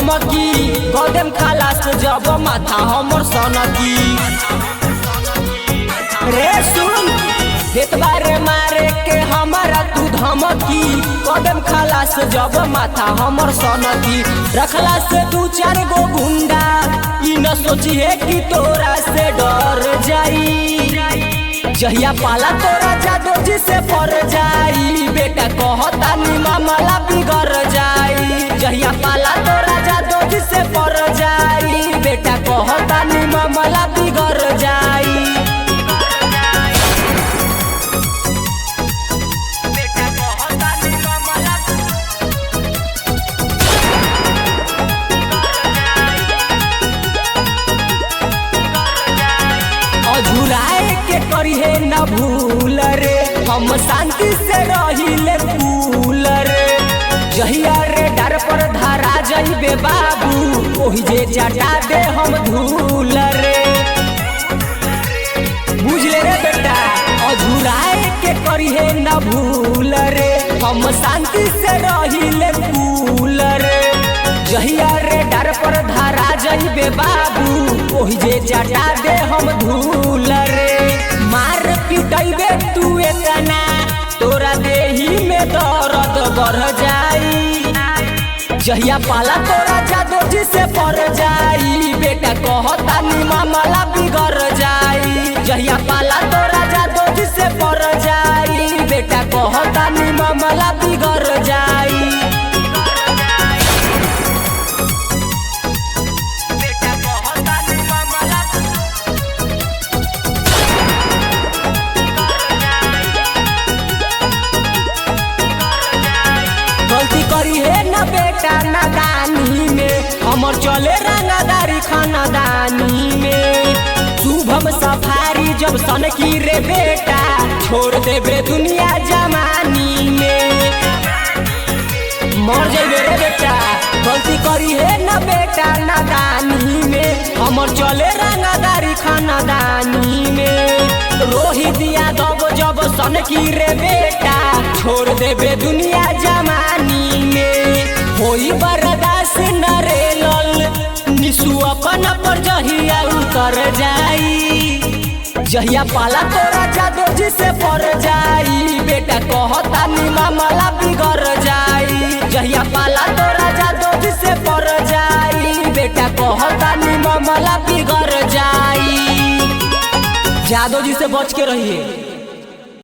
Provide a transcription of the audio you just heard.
धमकी कदम खालास जब माथा हमर सनकी। रे सुन देत बारे मारे के हमारा तू धमकी कदम खालास जब माथा हमर सनकी। रखला से दू चार गो गुंडा ई न सोची है कि तोरा से डर जाई। जहिया पाला तोरा जादू जी से पर जाई बेटा कहता नी मामला बिगड़ जाई। जहिया पाला तोरा जादू जी से पर जाई बेटा कहता नी मामला बिगड़ जाई। झुराए के करिए न भूल रे हम शांति से रहिले फूल रे। जहिया रे डर पर धारा जइबे बाबू ओही जे चटा दे हम धूल रे। बुझले रे बेटा झुराए के करिए न भूल रे हम शांति से रहिले फूल रे। जहिया रे डर पर धारा जइबे बाबू ओही जे चटा दे हम धूल रे। मार पिटइबे तू एतना तोरा देही में दर्द बढ़ जाई। जहिया पाला तोरा जादू जी से पर जाई बेटा कहता नी मामला बिगड़ जाई। जहिया पाला तोरा जादू जी से पर जाई बेटा कहता नी मामला बिगड़ जाई। गलती करी है न बेटा नादानी में हमर चले रंगदारी खानदानी में। शुभम सफारी जब सनकी रे बेटा छोड़ देबे दुनिया जमानी में। मर जाइबे रे बेटा गलती करी है न बेटा नादानी में हमर चले रंगदारी खानदानी में। रोहित यादव जब सनकी रे बेटा छोड़ देबे दुनिया जमानी में। होई बर्दाश्त न रे लल निसु अपन पर जहिया उतर जाई। जहिया पाला तोरा जादू जी से पर जाई बेटा कहता नी मामला बिगड़ जाई। जहिया पाला तोरा जादू जी से पर जाई बेटा कहता नी मामला बिगड़ जाई। जादू जी से बच के रहिए।